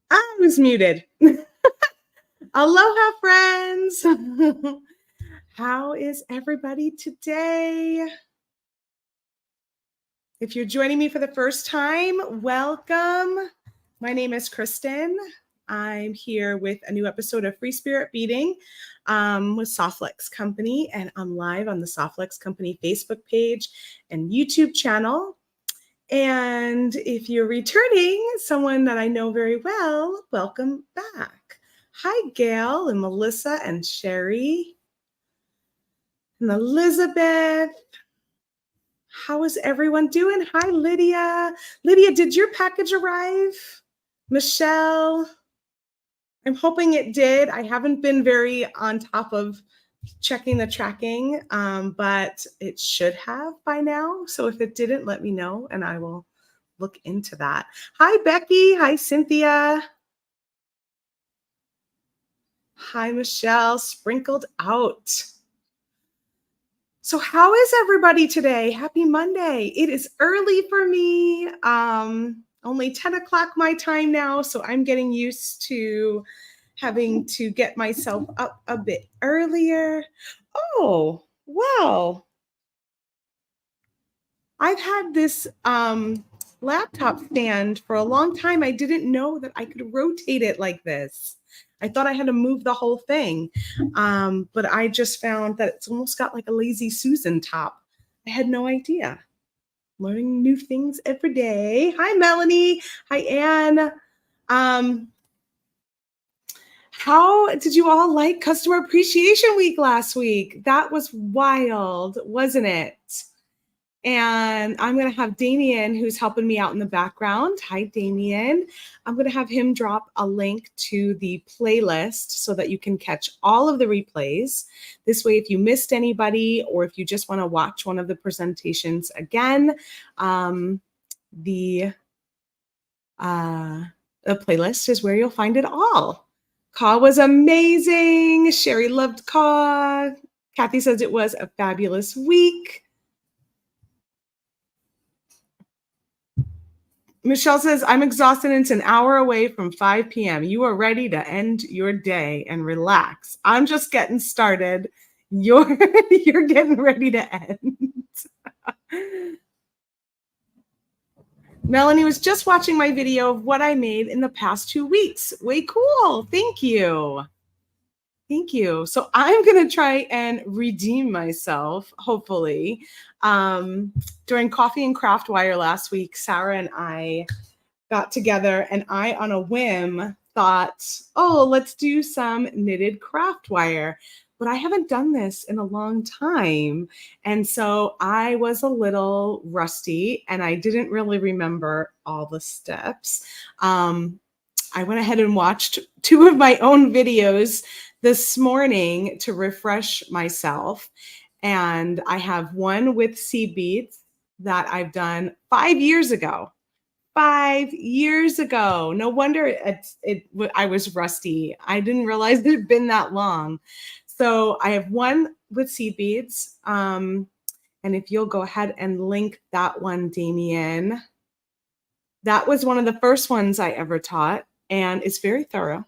I was muted. Aloha, friends. How is everybody today? If you're joining me for the first time, welcome. My name is Kristen. I'm here with a new episode of Free Spirit Beading with Softlex Company, and I'm live on the Softlex Company Facebook page and YouTube channel. And if you're returning, someone that I know very well, welcome back. Hi, Gail and Melissa and Sherry and Elizabeth. How is everyone doing? Hi, Lydia. Lydia, did your package arrive? Michelle, I'm hoping it did. I haven't been very on top of checking the tracking, but it should have by now. So if it didn't, let me know and I will look into that. Hi, Becky. Hi, Cynthia. Hi, Michelle. Sprinkled out. So how is everybody today? Happy Monday. It is early for me. Only 10 o'clock my time now, so I'm getting used to having to get myself up a bit earlier. Oh, wow. I've had this laptop stand for a long time. I didn't know that I could rotate it like this. I thought I had to move the whole thing. But I just found that it's almost got like a lazy Susan top. I had no idea. Learning new things every day. Hi, Melanie. Hi, Anne. How did you all like Customer Appreciation Week last week? That was wild, wasn't it? And I'm going to have Damien, who's helping me out in the background. Hi, Damien. I'm going to have him drop a link to the playlist so that you can catch all of the replays. This way, if you missed anybody or if you just want to watch one of the presentations again, the playlist is where you'll find it all. Caw was amazing. Sherry loved Caw. Kathy says it was a fabulous week. Michelle says, I'm exhausted and it's an hour away from 5 p.m. You are ready to end your day and relax. I'm just getting started. You're getting ready to end. Melanie was just watching my video of what I made in the past 2 weeks. Way cool. Thank you. Thank you. So I'm going to try and redeem myself, hopefully. During Coffee and Craft Wire last week, Sarah and I got together and I, on a whim, thought, oh, let's do some knitted craft wire. But I haven't done this in a long time. And so I was a little rusty and I didn't really remember all the steps. I went ahead and watched 2 of my own videos this morning to refresh myself. And I have one with seed beads that I've done 5 years ago. 5 years ago. No wonder I was rusty. I didn't realize it had been that long. So I have one with seed beads. And if you'll go ahead and link that one, Damien. That was one of the first ones I ever taught. And it's very thorough.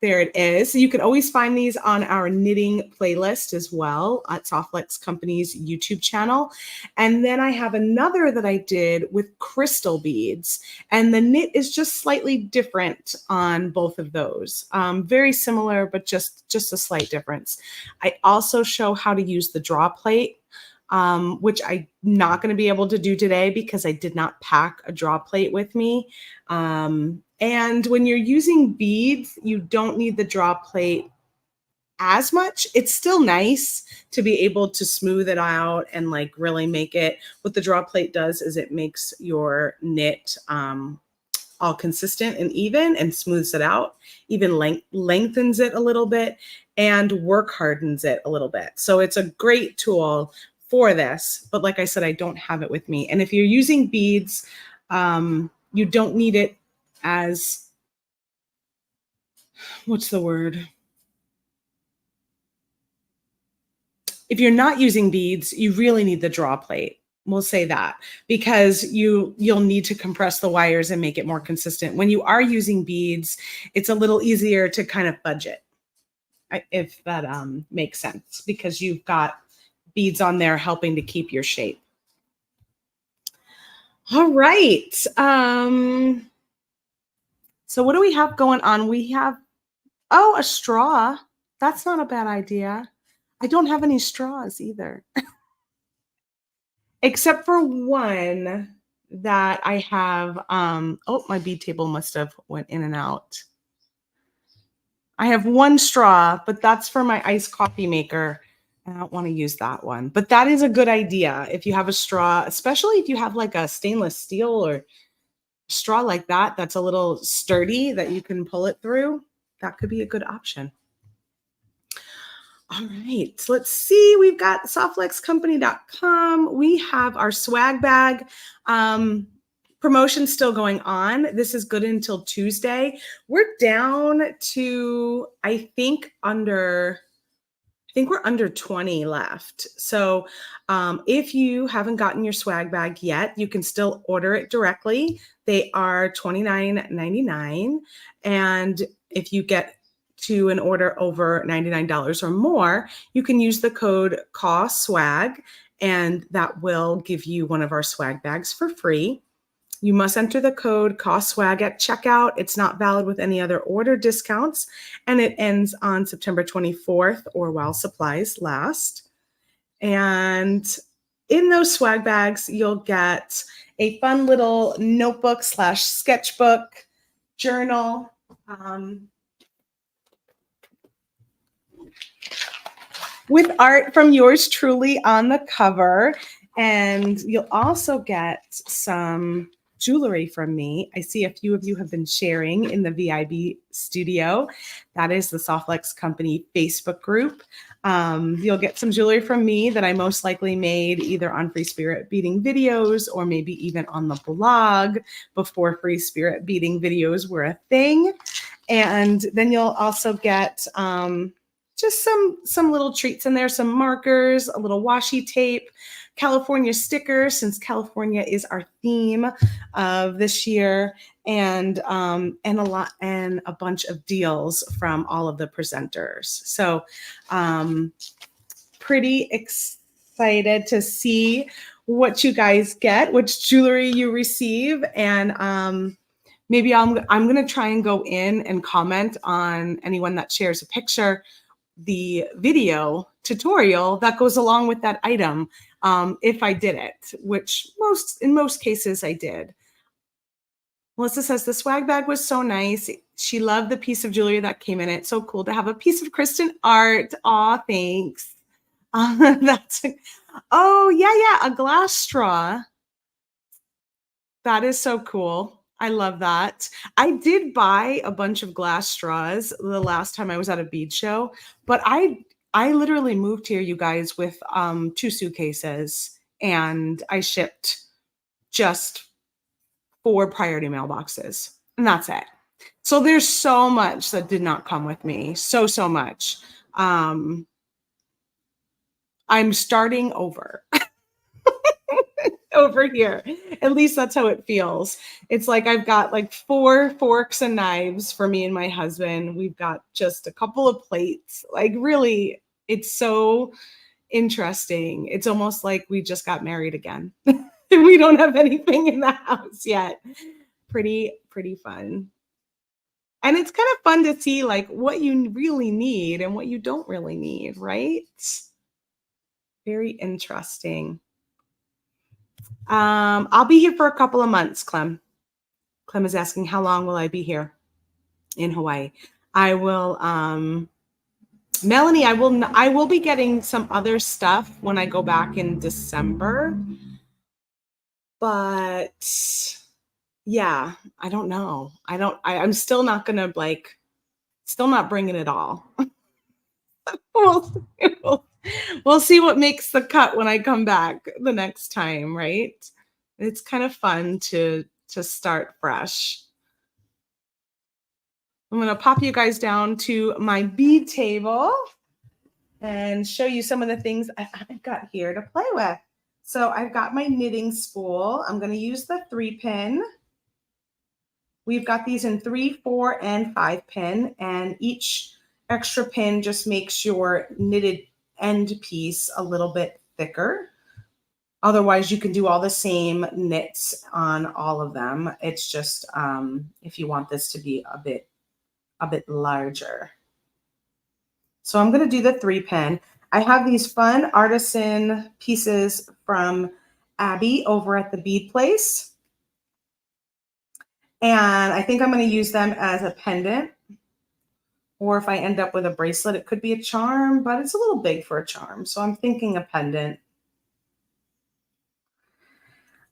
There it is. So you can always find these on our knitting playlist as well at Softlex Company's YouTube channel. And then I have another that I did with crystal beads. And the knit is just slightly different on both of those. Very similar, but just a slight difference. I also show how to use the draw plate, which I'm not going to be able to do today because I did not pack a draw plate with me. And when you're using beads, you don't need the draw plate as much. It's still nice to be able to smooth it out and like really make it. What the draw plate does is it makes your knit all consistent and even and smooths it out, even lengthens it a little bit and work hardens it a little bit. So it's a great tool for this. But like I said, I don't have it with me. And if you're using beads, you don't need it as, what's the word? If you're not using beads, you really need the draw plate. We'll say that because you'll need to compress the wires and make it more consistent. When you are using beads, it's a little easier to kind of budget, if that makes sense, because you've got beads on there helping to keep your shape. All right. So what do we have going on? We have, oh, a straw. That's not a bad idea. I don't have any straws either. Except for one that I have. Oh, my bead table must have went in and out. I have one straw, but that's for my iced coffee maker. I don't want to use that one, but that is a good idea. If you have a straw, especially if you have like a stainless steel or straw like that, that's a little sturdy that you can pull it through, that could be a good option. All right, so let's see. We've got softflexcompany.com. We have our swag bag promotion still going on. This is good until Tuesday. We're down to, I think we're under 20 left. So if you haven't gotten your swag bag yet, you can still order it directly. They are $29.99. And if you get to an order over $99 or more, you can use the code CAWSWAG, and that will give you one of our swag bags for free. You must enter the code CAWSWAG at checkout. It's not valid with any other order discounts, and it ends on September 24th or while supplies last. And in those swag bags, you'll get a fun little notebook / sketchbook, journal, with art from yours truly on the cover. And you'll also get some jewelry from me. I see a few of you have been sharing in the VIB studio. That is the Softflex Company Facebook group. You'll get some jewelry from me that I most likely made either on Free Spirit Beading videos or maybe even on the blog before Free Spirit Beading videos were a thing. And then you'll also get just some little treats in there, some markers, a little washi tape, California stickers, since California is our theme of this year, and a bunch of deals from all of the presenters. So pretty excited to see what you guys get, which jewelry you receive, and maybe I'm going to try and go in and comment on anyone that shares a picture, the video tutorial that goes along with that item, if I did it, which in most cases I did. Melissa says the swag bag was so nice. She loved the piece of jewelry that came in it. So cool to have a piece of Kristen art. Aw, thanks. Oh yeah, a glass straw. That is so cool. I love that. I did buy a bunch of glass straws the last time I was at a bead show, but I literally moved here, you guys, with 2 suitcases, and I shipped just 4 priority mailboxes, and that's it. So there's so much that did not come with me. So much. I'm starting over. Over here. At least that's how it feels. It's like I've got like 4 forks and knives for me and my husband. We've got just a couple of plates. Like really, it's so interesting. It's almost like we just got married again. We don't have anything in the house yet. Pretty fun. And it's kind of fun to see like what you really need and what you don't really need, right? Very interesting. I'll be here for a couple of months, Clem. Clem is asking, how long will I be here in Hawaii? I will, Melanie, I will be getting some other stuff when I go back in December. But yeah, I don't know. I'm still not going to still not bringing it all. We'll see what makes the cut when I come back the next time, right? It's kind of fun to start fresh. I'm going to pop you guys down to my bead table and show you some of the things I've got here to play with. So I've got my knitting spool. I'm going to use the 3-pin. We've got these in 3, 4, and 5-pin, and each extra pin just makes your knitted end piece a little bit thicker. Otherwise, you can do all the same knits on all of them. It's just if you want this to be a bit larger. So I'm going to do the 3-pin. I have these fun artisan pieces from Abby over at the Bead Place. And I think I'm going to use them as a pendant. Or if I end up with a bracelet, it could be a charm, but it's a little big for a charm. So I'm thinking a pendant.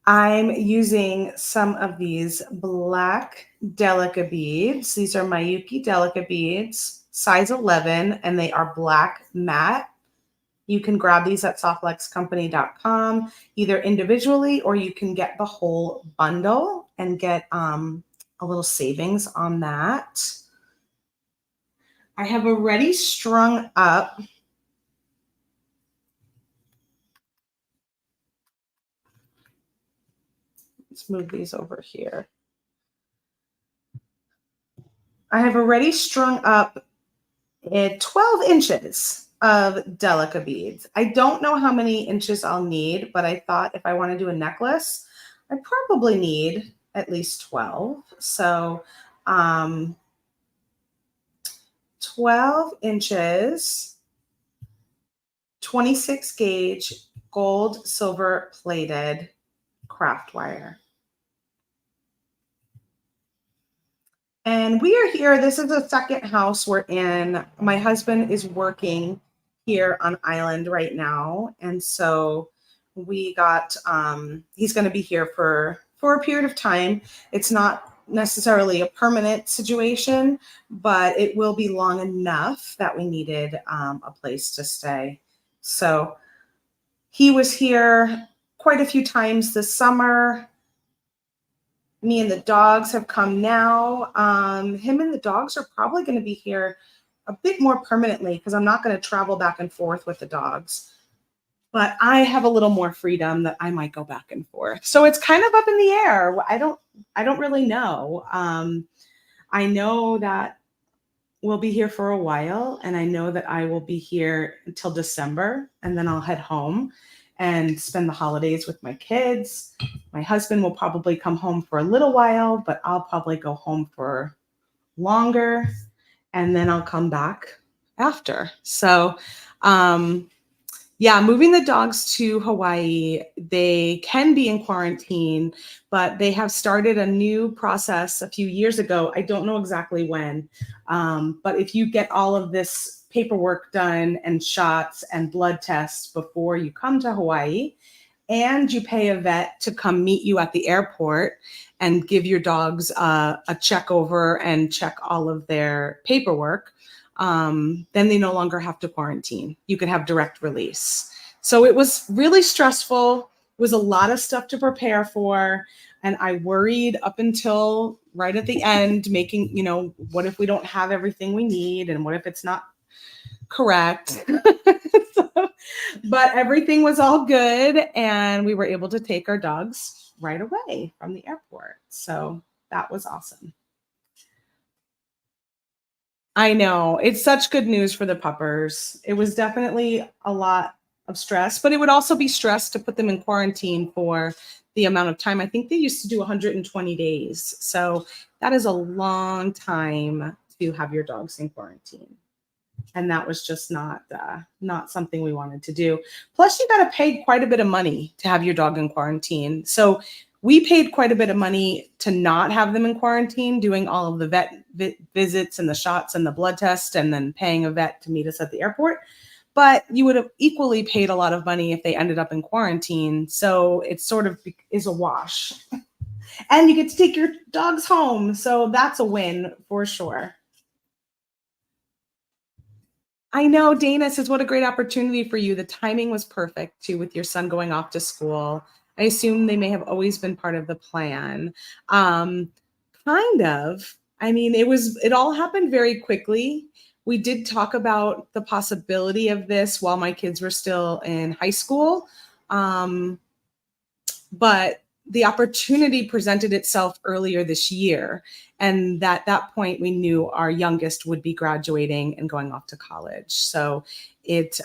I'm using some of these black delica beads. These are Miyuki delica beads, size 11, and they are black matte. You can grab these at softluxcompany.com either individually, or you can get the whole bundle and get a little savings on that. I have already strung up let's move these over here. I have already strung up 12 inches of delica beads. I don't know how many inches I'll need, but I thought if I want to do a necklace, I probably need at least 12. So 12 inches, 26 gauge, gold, silver plated craft wire. And we are here. This is the second house we're in. My husband is working here on island right now. And so we got, he's going to be here for a period of time. It's not necessarily a permanent situation, but it will be long enough that we needed a place to stay. So he was here quite a few times this summer. Me and the dogs have come now. Him and the dogs are probably going to be here a bit more permanently because I'm not going to travel back and forth with the dogs. But I have a little more freedom that I might go back and forth. So it's kind of up in the air. I don't really know. I know that we'll be here for a while, and I know that I will be here until December, and then I'll head home and spend the holidays with my kids. My husband will probably come home for a little while, but I'll probably go home for longer, and then I'll come back after. So, yeah, moving the dogs to Hawaii, they can be in quarantine, but they have started a new process a few years ago. I don't know exactly when, but if you get all of this paperwork done and shots and blood tests before you come to Hawaii, and you pay a vet to come meet you at the airport and give your dogs a check over and check all of their paperwork, then they no longer have to quarantine. You can have direct release. So it was really stressful. It was a lot of stuff to prepare for. And I worried up until right at the end, making, what if we don't have everything we need? And what if it's not correct? But everything was all good. And we were able to take our dogs right away from the airport. So that was awesome. I know. It's such good news for the puppers. It was definitely a lot of stress, but it would also be stress to put them in quarantine for the amount of time. I think they used to do 120 days. So that is a long time to have your dogs in quarantine. And that was just not something we wanted to do. Plus, you got to pay quite a bit of money to have your dog in quarantine. So we paid quite a bit of money to not have them in quarantine, doing all of the vet visits and the shots and the blood test, and then paying a vet to meet us at the airport. But you would have equally paid a lot of money if they ended up in quarantine. So it sort of is a wash. And you get to take your dogs home. So that's a win for sure. I know, Dana says, what a great opportunity for you. The timing was perfect too, with your son going off to school. I assume they may have always been part of the plan. Kind of. I mean, it all happened very quickly. We did talk about the possibility of this while my kids were still in high school. but the opportunity presented itself earlier this year. And at that point, we knew our youngest would be graduating and going off to college. So it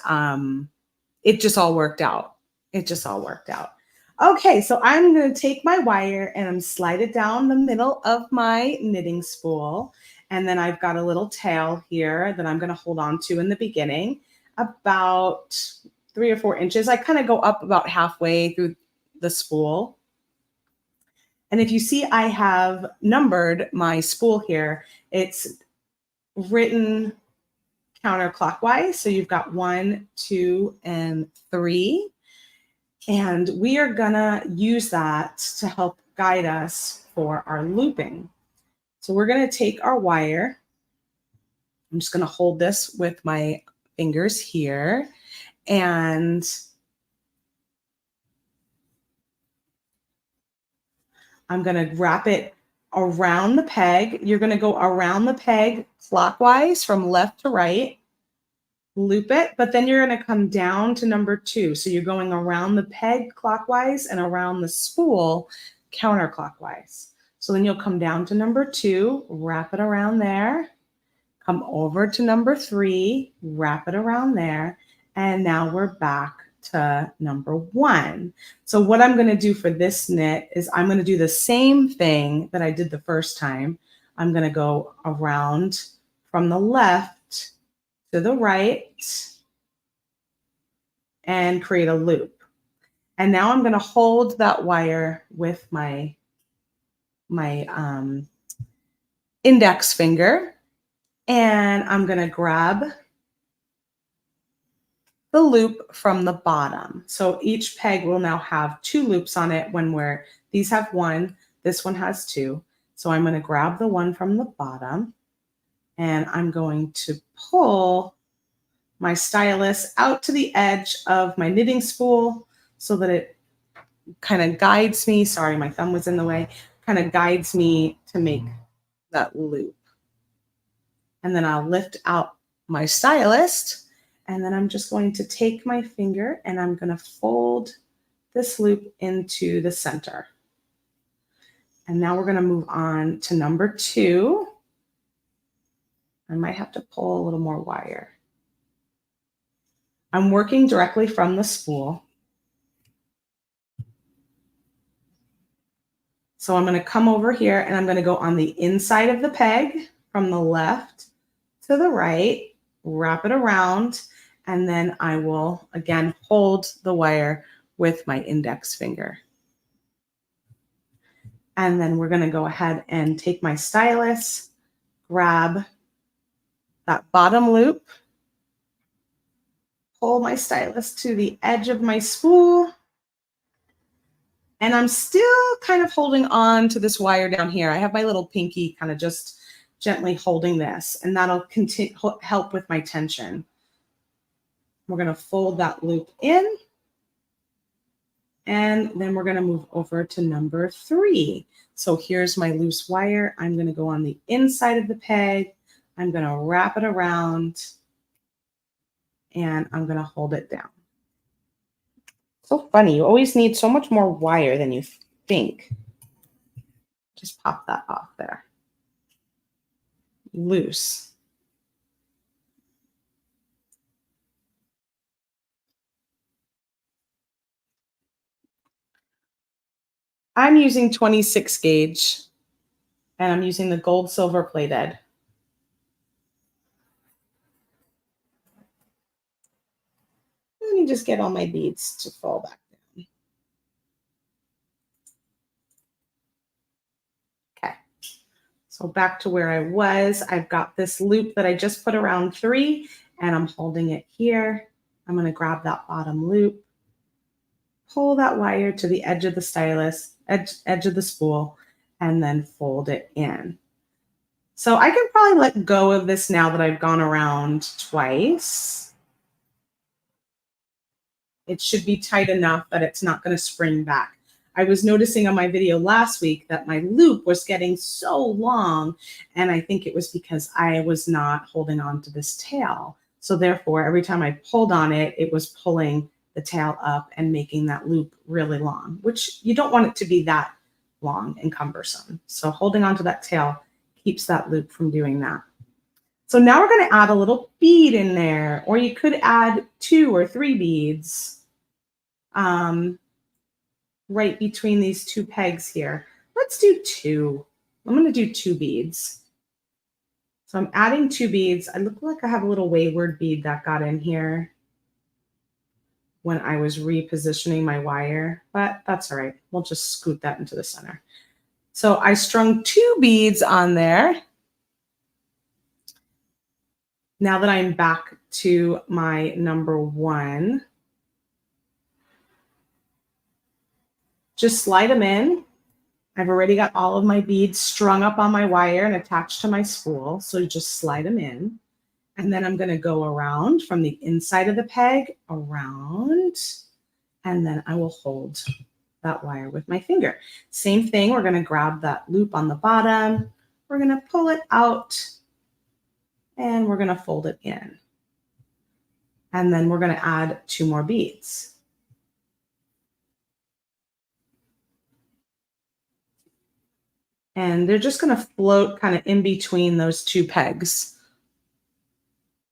just all worked out. It just all worked out. Okay, so I'm going to take my wire and I'm slide it down the middle of my knitting spool. And then I've got a little tail here that I'm going to hold on to in the beginning, about 3 or 4 inches. I kind of go up about halfway through the spool. And if you see, I have numbered my spool here. It's written counterclockwise. So you've got 1, 2, and 3. And we are gonna use that to help guide us for our looping. So we're gonna take our wire. I'm just gonna hold this with my fingers here, and I'm gonna wrap it around the peg. You're gonna go around the peg clockwise from left to right, loop it, but then you're gonna come down to number 2. So you're going around the peg clockwise and around the spool counterclockwise. So then you'll come down to number 2, wrap it around there, come over to number 3, wrap it around there, and now we're back to number 1. So what I'm going to do for this knit is I'm going to do the same thing that I did the first time. I'm going to go around from the left to the right and create a loop. And now I'm going to hold that wire with my index finger, and I'm going to grab the loop from the bottom. So each peg will now have 2 loops on it these have 1, this one has 2. So I'm going to grab the one from the bottom, and I'm going to pull my stylus out to the edge of my knitting spool so that it kind of guides me. Sorry, my thumb was in the way. Kind of guides me to make that loop. And then I'll lift out my stylus, and then I'm just going to take my finger and I'm going to fold this loop into the center. And now we're going to move on to number 2. I might have to pull a little more wire. I'm working directly from the spool. So I'm going to come over here and I'm going to go on the inside of the peg from the left to the right, wrap it around, and then I will again hold the wire with my index finger. And then we're going to go ahead and take my stylus, grab that bottom loop, pull my stylus to the edge of my spool, and I'm still kind of holding on to this wire down here. I have my little pinky kind of just gently holding this, and that'll help with my tension. We're going to fold that loop in, and then we're going to move over to number 3. So here's my loose wire. I'm going to go on the inside of the peg. I'm going to wrap it around, and I'm going to hold it down. So funny. You always need so much more wire than you think. Just pop that off there. Loose. I'm using 26 gauge, and I'm using the gold silver plated. Let me just get all my beads to fall back down. Okay, so back to where I was. I've got this loop that I just put around 3, and I'm holding it here. I'm going to grab that bottom loop, pull that wire to the edge of the stylus, edge of the spool, and then fold it in. So I can probably let go of this now that I've gone around twice. It should be tight enough that it's not going to spring back. I was noticing on my video last week that my loop was getting so long, and I think it was because I was not holding on to this tail. So therefore, every time I pulled on it, it was pulling the tail up and making that loop really long, which you don't want it to be that long and cumbersome. So holding onto that tail keeps that loop from doing that. So now we're going to add a little bead in there, or you could add 2 or 3 beads right between these 2 pegs here. Let's do 2. I'm going to do 2 beads. So I'm adding 2 beads. I look like I have a little wayward bead that got in here when I was repositioning my wire, but that's all right. We'll just scoot that into the center. So I strung 2 beads on there. Now that I'm back to my number 1, just slide them in. I've already got all of my beads strung up on my wire and attached to my spool, so just slide them in. And then I'm going to go around from the inside of the peg, around, and then I will hold that wire with my finger. Same thing, we're going to grab that loop on the bottom, we're going to pull it out, and we're going to fold it in. And then we're going to add 2 more beads. And they're just going to float kind of in between those 2 pegs.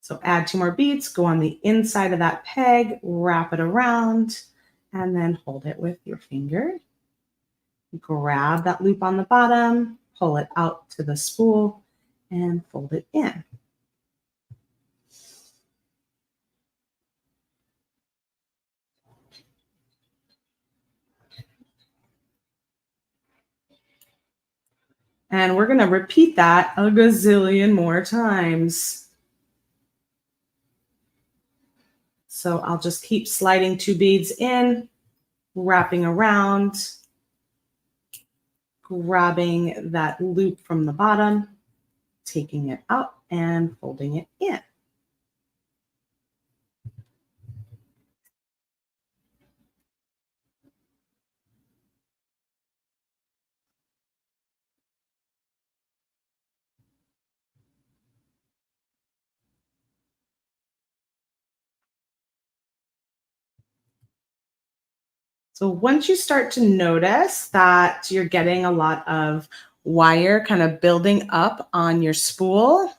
So add 2 more beads, go on the inside of that peg, wrap it around, and then hold it with your finger. Grab that loop on the bottom, pull it out to the spool, and fold it in. And we're going to repeat that a gazillion more times. So I'll just keep sliding 2 beads in, wrapping around, grabbing that loop from the bottom, taking it out and folding it in. So once you start to notice that you're getting a lot of wire kind of building up on your spool,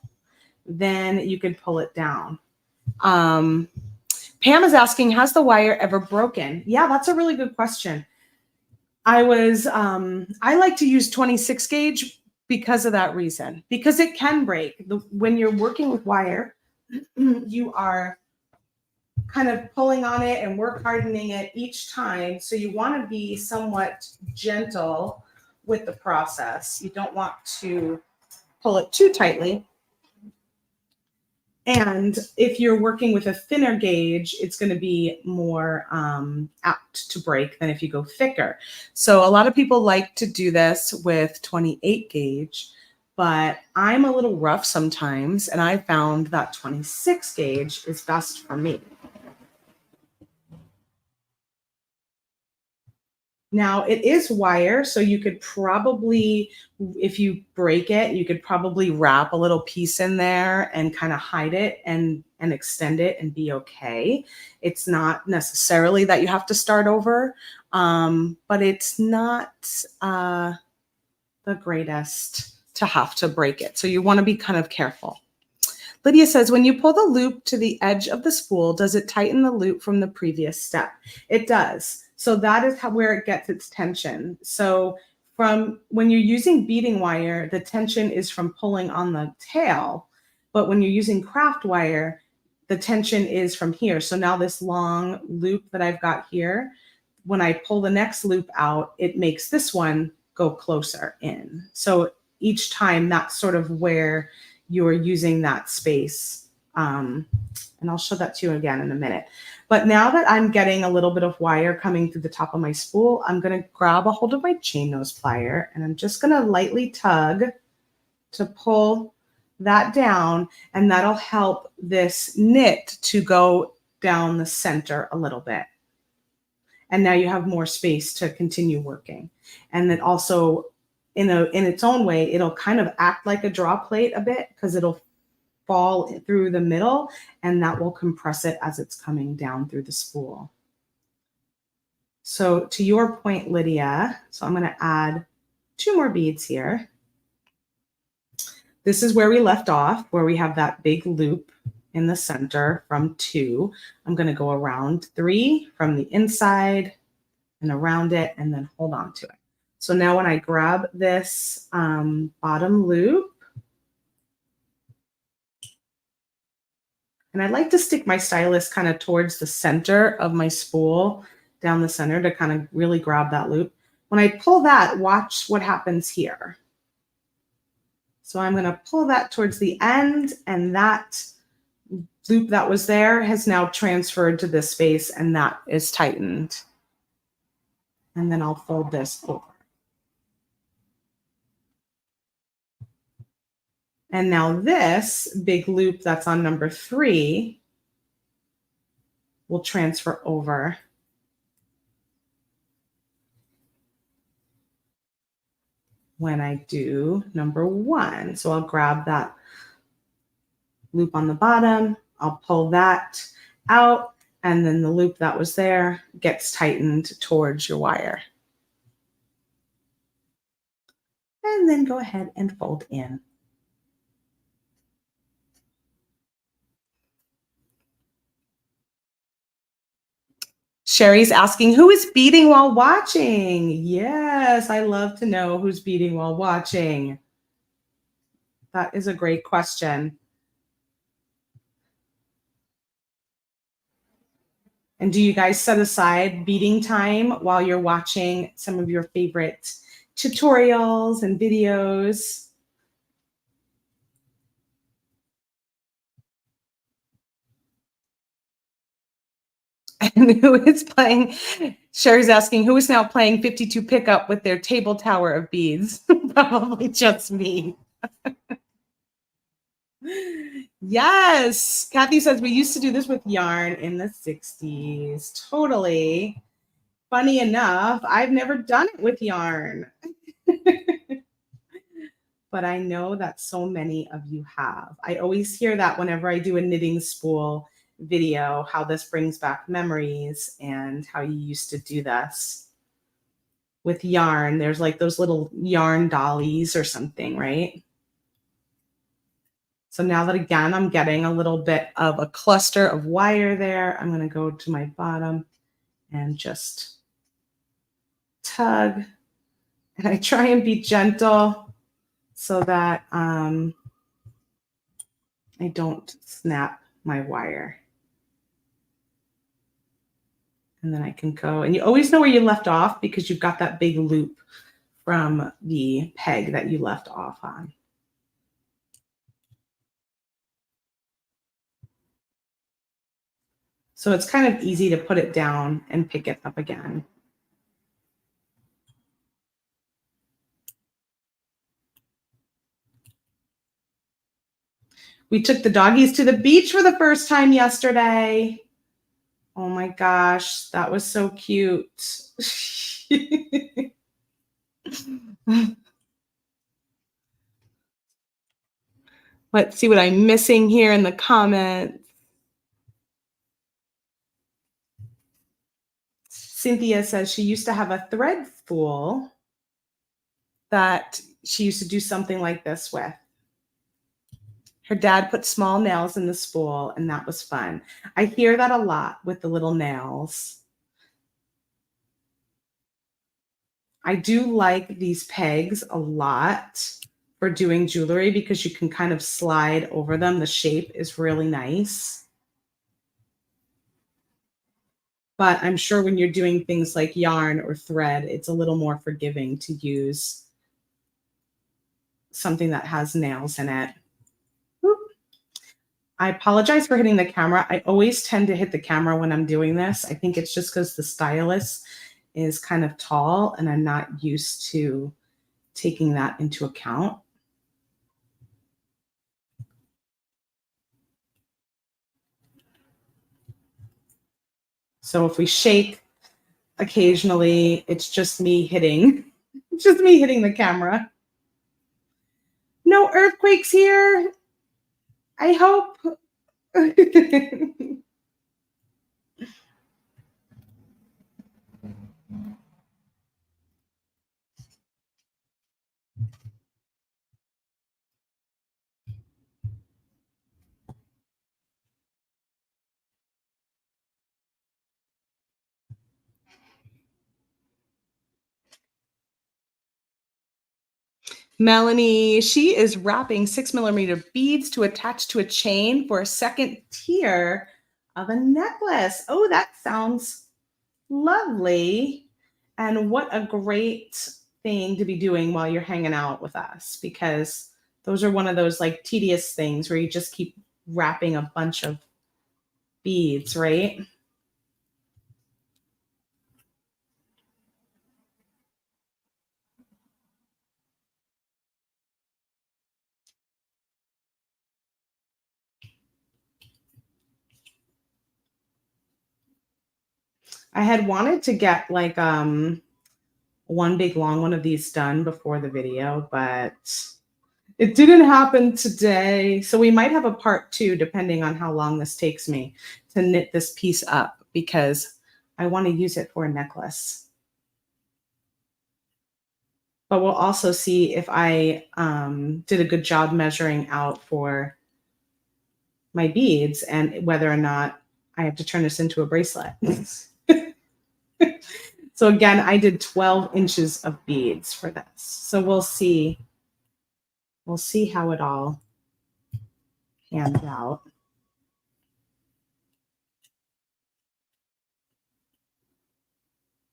then you can pull it down. Pam is asking, has the wire ever broken? Yeah, that's a really good question. I like to use 26 gauge because of that reason, because it can break. When you're working with wire, you are kind of pulling on it and work hardening it each time. So you want to be somewhat gentle with the process. You don't want to pull it too tightly. And if you're working with a thinner gauge, it's going to be more apt to break than if you go thicker. So a lot of people like to do this with 28 gauge, but I'm a little rough sometimes, and I found that 26 gauge is best for me. Now it is wire, so you could probably, if you break it, you could probably wrap a little piece in there and kind of hide it and extend it and be okay. It's not necessarily that you have to start over, but it's not the greatest to have to break it. So you want to be kind of careful. Lydia says, when you pull the loop to the edge of the spool, does it tighten the loop from the previous step? It does. So that is where it gets its tension. So from when you're using beading wire, the tension is from pulling on the tail. But when you're using craft wire, the tension is from here. So now this long loop that I've got here, when I pull the next loop out, it makes this one go closer in. So each time, that's sort of where you're using that space. And I'll show that to you again in a minute. But now that I'm getting a little bit of wire coming through the top of my spool, I'm going to grab a hold of my chain nose plier, and I'm just going to lightly tug to pull that down, and that'll help this knit to go down the center a little bit. And now you have more space to continue working. And then also in its own way, it'll kind of act like a draw plate a bit, because it'll fall through the middle, and that will compress it as it's coming down through the spool. So to your point, Lydia, so I'm going to add 2 more beads here. This is where we left off, where we have that big loop in the center from 2. I'm going to go around 3 from the inside and around it and then hold on to it. So now when I grab this bottom loop, and I like to stick my stylus kind of towards the center of my spool, down the center to kind of really grab that loop. When I pull that, watch what happens here. So I'm going to pull that towards the end, and that loop that was there has now transferred to this space, and that is tightened. And then I'll fold this over. And now this big loop that's on number 3 will transfer over when I do number 1. So I'll grab that loop on the bottom, I'll pull that out, and then the loop that was there gets tightened towards your wire. And then go ahead and fold in. Sherry's asking, who is beading while watching? Yes, I love to know who's beading while watching. That is a great question. And do you guys set aside beading time while you're watching some of your favorite tutorials and videos? And who is playing? Sherry's asking, who is now playing 52 pickup with their table tower of beads? Probably just me. Yes. Kathy says we used to do this with yarn in the 60s. Totally. Funny enough, I've never done it with yarn. But I know that so many of you have. I always hear that whenever I do a knitting spool video, how this brings back memories and how you used to do this with yarn. There's like those little yarn dollies or something, right? So now that again, I'm getting a little bit of a cluster of wire there, I'm going to go to my bottom and just tug. And I try and be gentle so that I don't snap my wire. And then I can go, and you always know where you left off because you've got that big loop from the peg that you left off on. So it's kind of easy to put it down and pick it up again. We took the doggies to the beach for the first time yesterday. Oh my gosh, that was so cute. Let's see what I'm missing here in the comments. Cynthia says she used to have a thread spool that she used to do something like this with. Her dad put small nails in the spool, and that was fun. I hear that a lot with the little nails. I do like these pegs a lot for doing jewelry because you can kind of slide over them. The shape is really nice. But I'm sure when you're doing things like yarn or thread, it's a little more forgiving to use something that has nails in it. Whoop. I apologize for hitting the camera. I always tend to hit the camera when I'm doing this. I think it's just because the stylus is kind of tall and I'm not used to taking that into account. So if we shake occasionally, it's just me hitting the camera. No earthquakes here. I hope. Melanie, she is wrapping 6mm beads to attach to a chain for a second tier of a necklace. Oh, that sounds lovely. And what a great thing to be doing while you're hanging out with us, because those are one of those like tedious things where you just keep wrapping a bunch of beads, right? I had wanted to get like one big long one of these done before the video, but it didn't happen today. So we might have a part 2 depending on how long this takes me to knit this piece up, because I want to use it for a necklace. But we'll also see if I did a good job measuring out for my beads and whether or not I have to turn this into a bracelet. So again, I did 12 inches of beads for this. So we'll see. We'll see how it all pans out.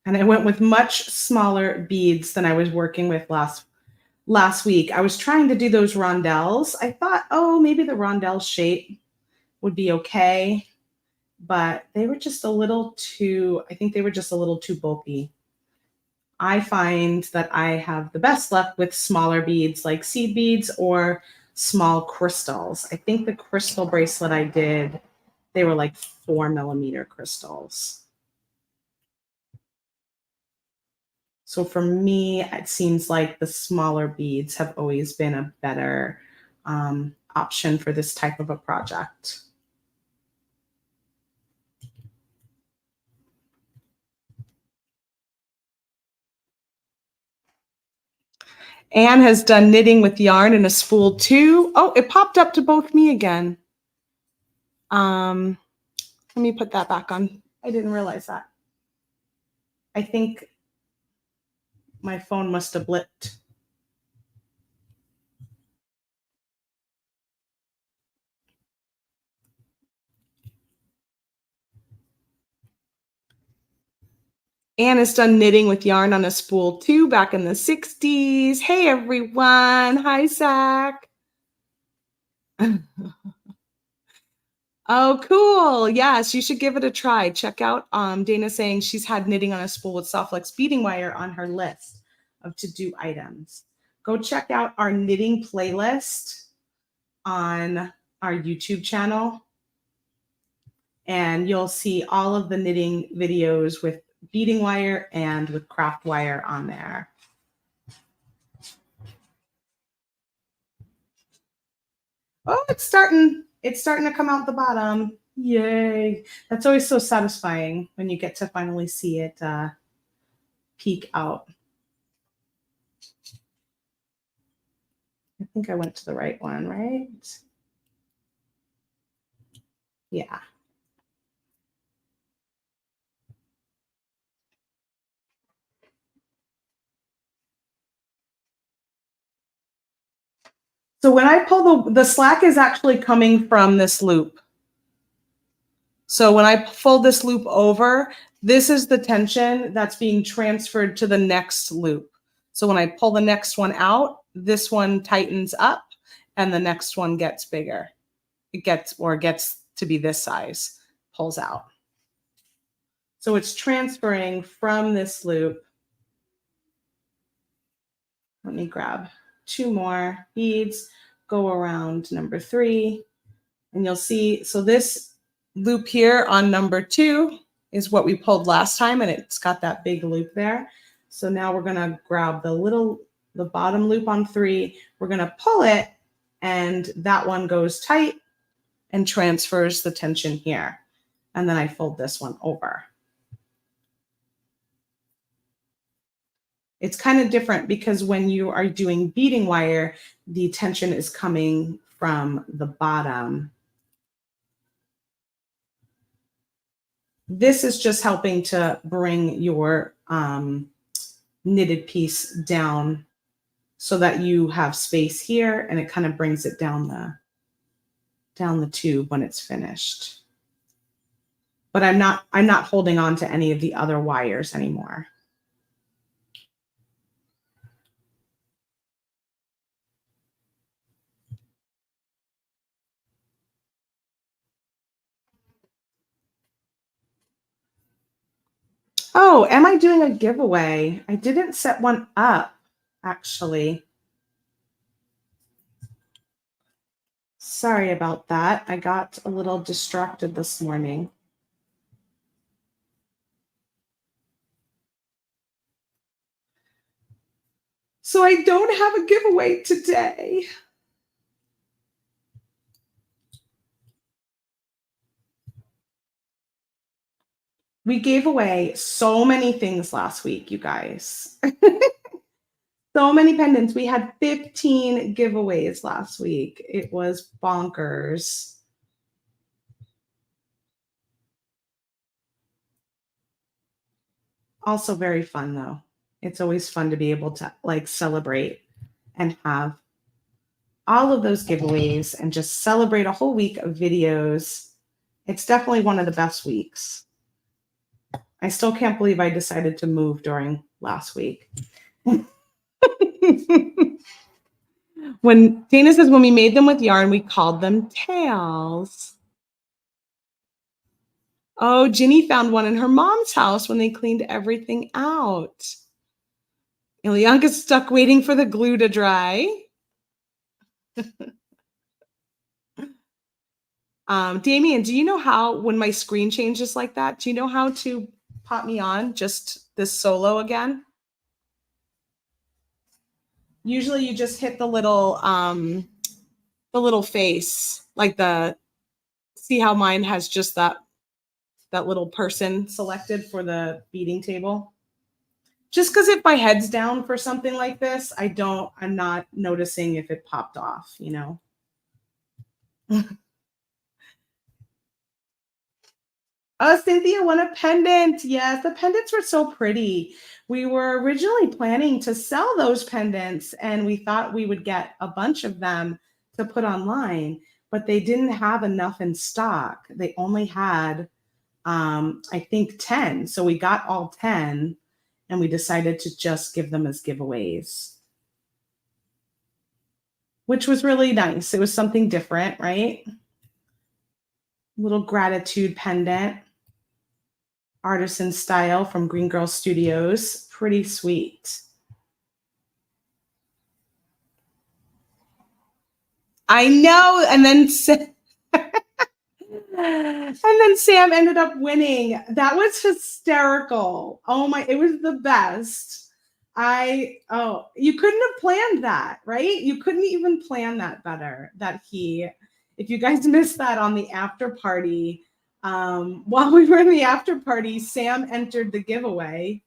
And I went with much smaller beads than I was working with last week. I was trying to do those rondelles. I thought, oh, maybe the rondelle shape would be okay, but they were just a little too, I think they were just a little too bulky. I find that I have the best luck with smaller beads like seed beads or small crystals. I think the crystal bracelet I did, they were like 4mm crystals. So for me, it seems like the smaller beads have always been a better option for this type of a project. Anne has done knitting with yarn and a spool too. Oh, it popped up to both me again. Let me put that back on. I didn't realize that. I think my phone must have blipped. Anne has done knitting with yarn on a spool too back in the 60s. Hey, everyone. Hi, Zach. Oh, cool. Yes, you should give it a try. Check out Dana saying she's had knitting on a spool with soft flex beading wire on her list of to-do items. Go check out our knitting playlist on our YouTube channel, and you'll see all of the knitting videos with beading wire and with craft wire on there. Oh, it's starting to come out the bottom. Yay. That's always so satisfying when you get to finally see it peek out. I think I went to the right one, right? Yeah. So when I pull the slack is actually coming from this loop. So when I fold this loop over, this is the tension that's being transferred to the next loop. So when I pull the next one out, this one tightens up and the next one gets bigger. It gets to be this size, pulls out. So it's transferring from this loop. Let me grab 2 more beads, go around number 3, and you'll see, so this loop here on number 2 is what we pulled last time, and it's got that big loop there. So now we're gonna grab the bottom loop on 3, we're gonna pull it, and that one goes tight and transfers the tension here. And then I fold this one over. It's kind of different because when you are doing beading wire, the tension is coming from the bottom. This is just helping to bring your knitted piece down so that you have space here, and it kind of brings it down the tube when it's finished. But I'm not holding on to any of the other wires anymore. Oh, am I doing a giveaway? I didn't set one up, actually. Sorry about that. I got a little distracted this morning. So I don't have a giveaway today. We gave away so many things last week, you guys. So many pendants. We had 15 giveaways last week. It was bonkers. Also very fun, though. It's always fun to be able to like celebrate and have all of those giveaways and just celebrate a whole week of videos. It's definitely one of the best weeks. I still can't believe I decided to move during last week. When Dana says when we made them with yarn, we called them tails. Oh, Ginny found one in her mom's house when they cleaned everything out. Ilyanka's stuck waiting for the glue to dry. Damien, do you know how, when my screen changes like that, do you know how to pop me on just this solo again? Usually you just hit the little face, like see how mine has just that little person selected for the beading table. Just because if my head's down for something like this, I'm not noticing if it popped off, you know? Oh, Cynthia won a pendant. Yes, the pendants were so pretty. We were originally planning to sell those pendants, and we thought we would get a bunch of them to put online, but they didn't have enough in stock. They only had, I think, 10. So we got all 10, and we decided to just give them as giveaways, which was really nice. It was something different, right? Little gratitude pendant. Artisan style from Green Girl Studios. Pretty sweet. I know. And then Sam ended up winning. That was hysterical. Oh my, it was the best. You couldn't have planned that, right? You couldn't even plan that better. If you guys missed that on the after party, while we were in the after party, Sam entered the giveaway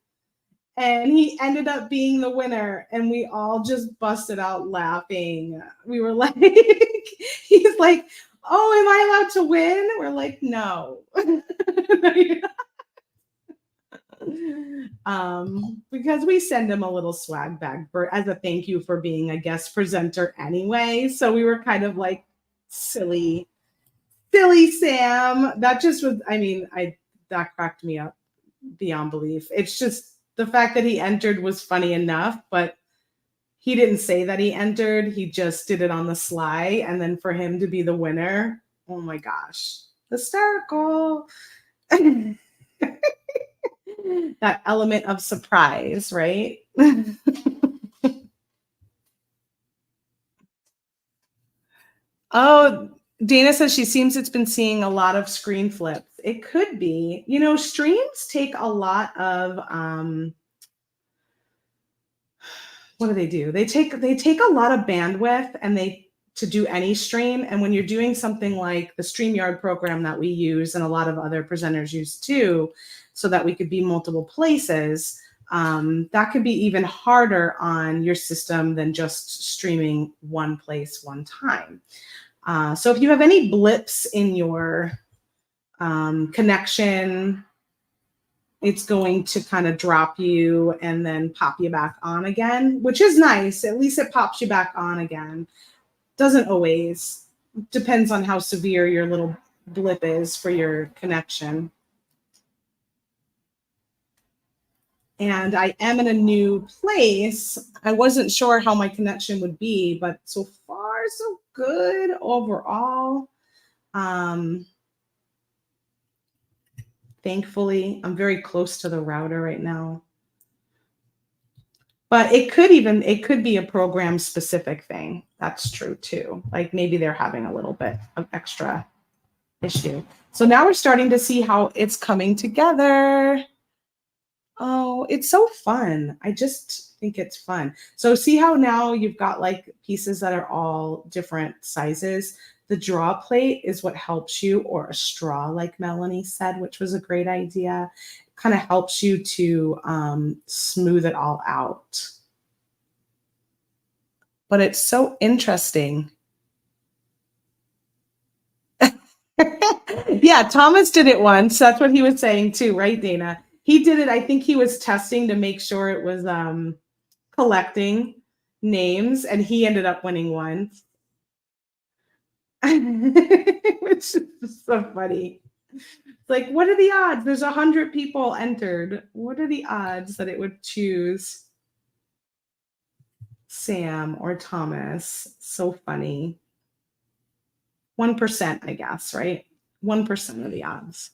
and he ended up being the winner, and we all just busted out laughing. We were like, he's like, oh, am I allowed to win? We're like, no. Because we send him a little swag bag as a thank you for being a guest presenter anyway. So we were kind of like, silly Sam. That just was, that cracked me up beyond belief. It's just the fact that he entered was funny enough, but he didn't say that he entered. He just did it on the sly. And then for him to be the winner, oh my gosh, hysterical. That element of surprise, right? Oh, Dana says it's been seeing a lot of screen flips. It could be, streams take a lot of, what do they do? They take a lot of bandwidth to do any stream. And when you're doing something like the StreamYard program that we use and a lot of other presenters use too, so that we could be multiple places, that could be even harder on your system than just streaming one place one time. So if you have any blips in your connection, it's going to kind of drop you and then pop you back on again, which is nice. At least it pops you back on again. Doesn't always. Depends on how severe your little blip is for your connection. And I am in a new place. I wasn't sure how my connection would be, but so far so good overall. Thankfully, I'm very close to the router right now. But it could be a program specific thing. That's true too. Like maybe they're having a little bit of extra issue. So now we're starting to see how it's coming together. Oh, it's so fun. I just think it's fun. So see how now you've got like pieces that are all different sizes. The draw plate is what helps you, or a straw, like Melanie said, which was a great idea. Kind of helps you to smooth it all out. But it's so interesting. Yeah, Thomas did it once. That's what he was saying too, right, Dana? He did it. I think he was testing to make sure it was collecting names, and he ended up winning one. Which is so funny. Like, what are the odds? There's 100 people entered. What are the odds that it would choose Sam or Thomas? So funny. 1%, I guess, right? 1% of the odds.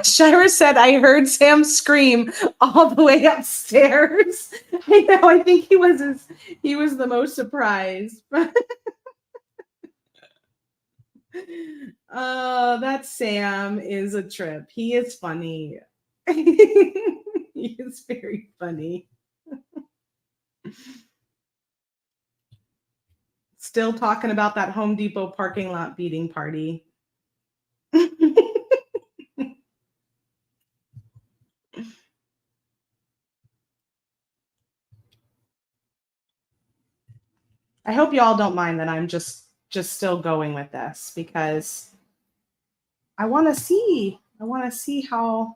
Shira said, I heard Sam scream all the way upstairs. I know, I think he was the most surprised. Oh, that Sam is a trip. He is funny. He is very funny. Still talking about that Home Depot parking lot beading party. I hope you all don't mind that I'm just still going with this, because I want to see how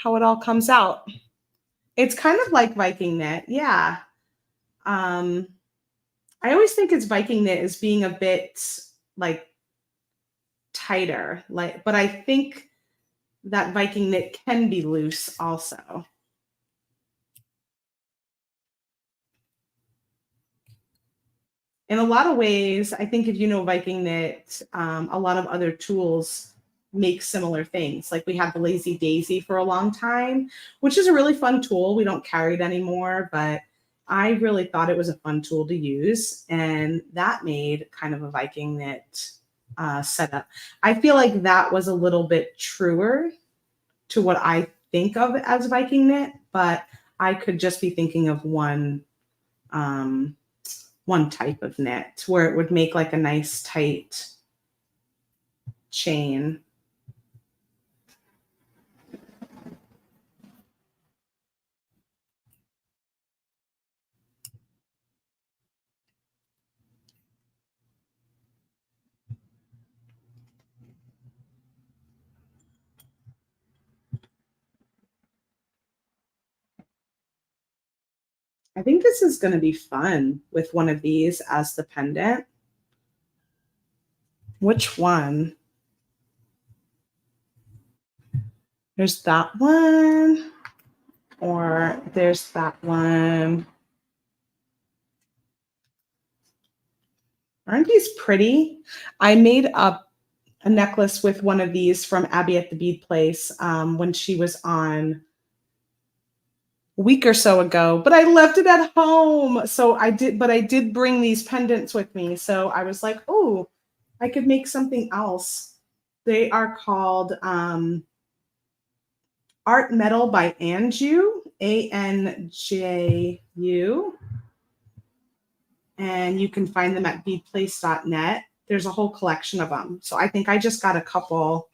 it all comes out. It's kind of like Viking knit, yeah. I always think it's Viking knit as being a bit like tighter, like, but I think that Viking knit can be loose also. In a lot of ways, I think if you know Viking knit, a lot of other tools make similar things. Like we had the Lazy Daisy for a long time, which is a really fun tool. We don't carry it anymore, but I really thought it was a fun tool to use. And that made kind of a Viking knit setup. I feel like that was a little bit truer to what I think of as Viking knit, but I could just be thinking of one type of knit where it would make like a nice tight chain. I think this is going to be fun with one of these as the pendant. Which one? There's that one, or there's that one. Aren't these pretty? I made up a necklace with one of these from Abby at the Bead Place when she was on a week or so ago, but I left it at home. So I did bring these pendants with me. So I was like, oh, I could make something else. They are called Art Metal by Anju, Anju. And you can find them at beadplace.net. There's a whole collection of them. So I think I just got a couple,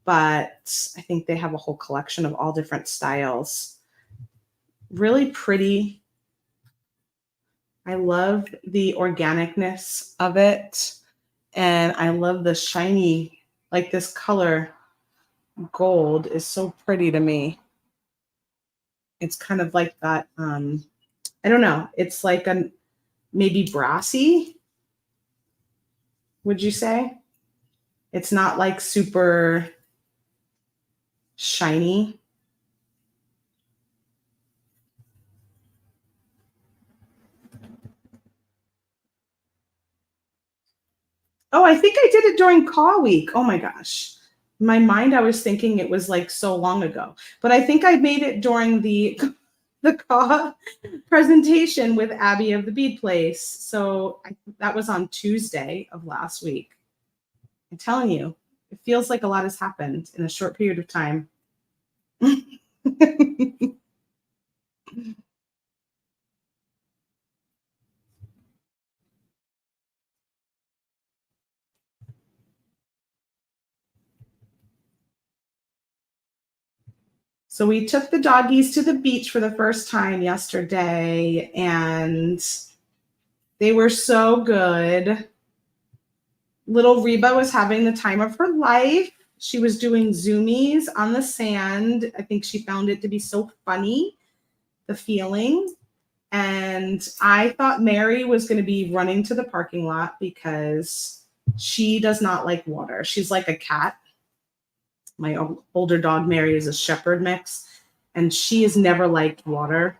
but I think they have a whole collection of all different styles. Really pretty. I love the organicness of it. And I love the shiny, like this color gold is so pretty to me. It's kind of like that, I don't know. It's like a maybe brassy, would you say? It's not like super shiny. Oh, I think I did it during call week. Oh my gosh. In my mind, I was thinking it was like so long ago, but I think I made it during the call presentation with Abby of the Bead Place. So that was on Tuesday of last week. I'm telling you, it feels like a lot has happened in a short period of time. So we took the doggies to the beach for the first time yesterday, and they were so good. Little Reba was having the time of her life. She was doing zoomies on the sand. I think she found it to be so funny, the feeling. And I thought Mary was going to be running to the parking lot because she does not like water. She's like a cat. My older dog, Mary, is a shepherd mix, and she has never liked water.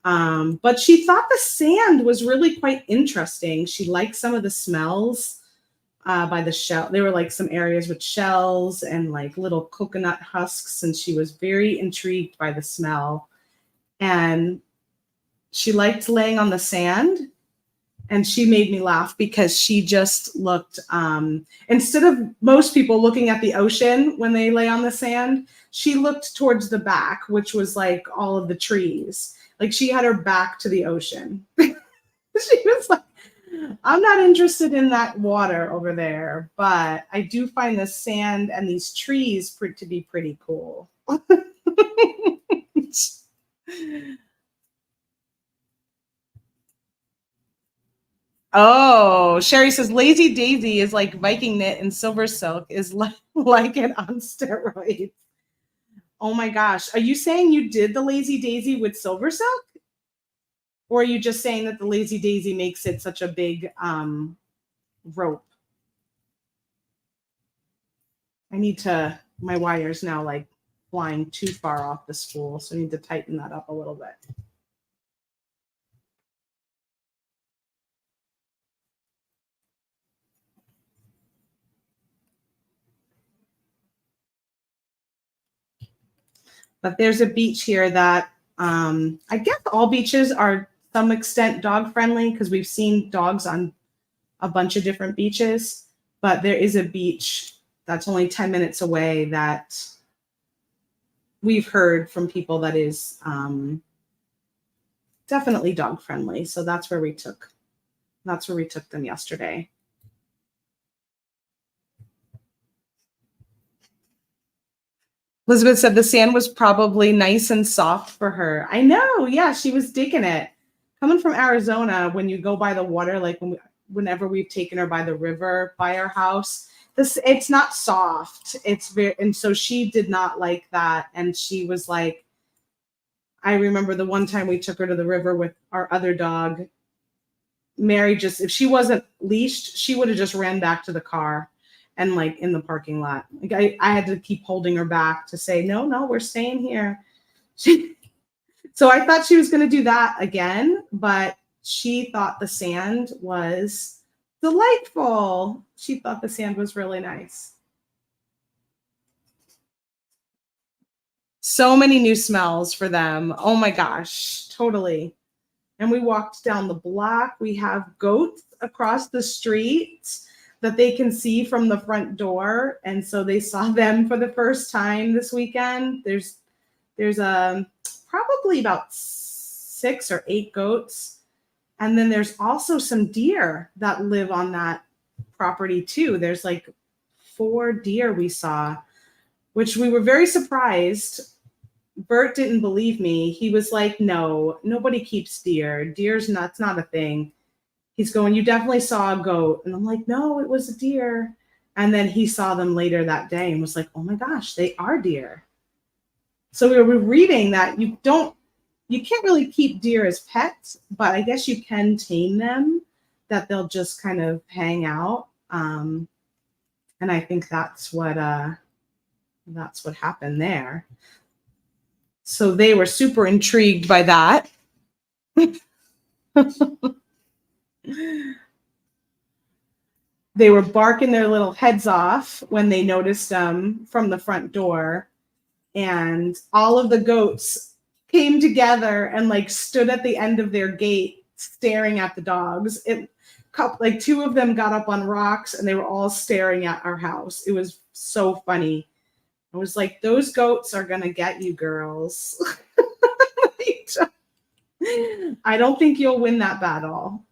But she thought the sand was really quite interesting. She liked some of the smells by the shell. There were like some areas with shells and like little coconut husks, and she was very intrigued by the smell. And she liked laying on the sand. And she made me laugh because she just looked, instead of most people looking at the ocean when they lay on the sand, she looked towards the back, which was like all of the trees. Like she had her back to the ocean. She was like, I'm not interested in that water over there, but I do find the sand and these trees to be pretty cool. Oh, Sherry says Lazy Daisy is like Viking knit and Silver Silk is like it on steroids. Oh my gosh. Are you saying you did the Lazy Daisy with Silver Silk? Or are you just saying that the Lazy Daisy makes it such a big rope? I need to, my wire's now like flying too far off the spool, so I need to tighten that up a little bit. But there's a beach here that I guess all beaches are to some extent dog friendly because we've seen dogs on a bunch of different beaches. But there is a beach that's only 10 minutes away that we've heard from people that is definitely dog friendly. So that's where we took them yesterday. Elizabeth said the sand was probably nice and soft for her. I know. Yeah, she was digging it. Coming from Arizona, when you go by the water, like whenever we've taken her by the river by our house, it's not soft. It's very, and so she did not like that. And she was like, I remember the one time we took her to the river with our other dog. Mary just, if she wasn't leashed, she would have just ran back to the car and like in the parking lot. Like I had to keep holding her back to say, no, we're staying here. So I thought she was going to do that again, but she thought the sand was delightful. She thought the sand was really nice. So many new smells for them. Oh my gosh, totally. And we walked down the block. We have goats across the street. that they can see from the front door. And so they saw them for the first time this weekend. There's probably about 6 or 8 goats. And then there's also some deer that live on that property too. There's like 4 deer we saw, which we were very surprised. Bert didn't believe me. He was like, no, nobody keeps deer. Deer's not, it's not a thing. He's going, you definitely saw a goat. And I'm like, no, it was a deer. And then he saw them later that day and was like, oh my gosh, they are deer. So we were reading that you can't really keep deer as pets, but I guess you can tame them, that they'll just kind of hang out. And I think that's what happened there. So they were super intrigued by that. They were barking their little heads off when they noticed them from the front door. And all of the goats came together and like stood at the end of their gate staring at the dogs. Like 2 of them got up on rocks and they were all staring at our house. It was so funny. I was like, those goats are going to get you, girls. I don't think you'll win that battle.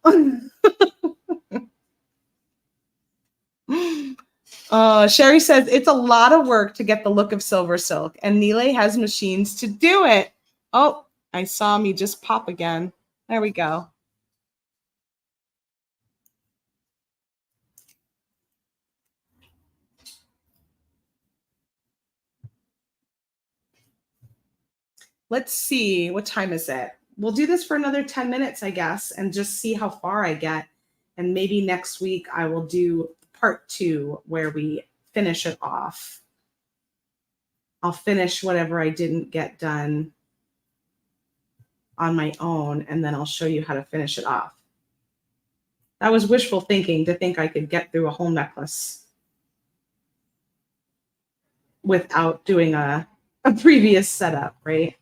Sherry says, it's a lot of work to get the look of silver silk, and Nile has machines to do it. Oh, I saw me just pop again. There we go. Let's see, what time is it? We'll do this for another 10 minutes, I guess, and just see how far I get. And maybe next week I will do part 2 where we finish it off. I'll finish whatever I didn't get done on my own, and then I'll show you how to finish it off. That was wishful thinking to think I could get through a whole necklace without doing a previous setup, right?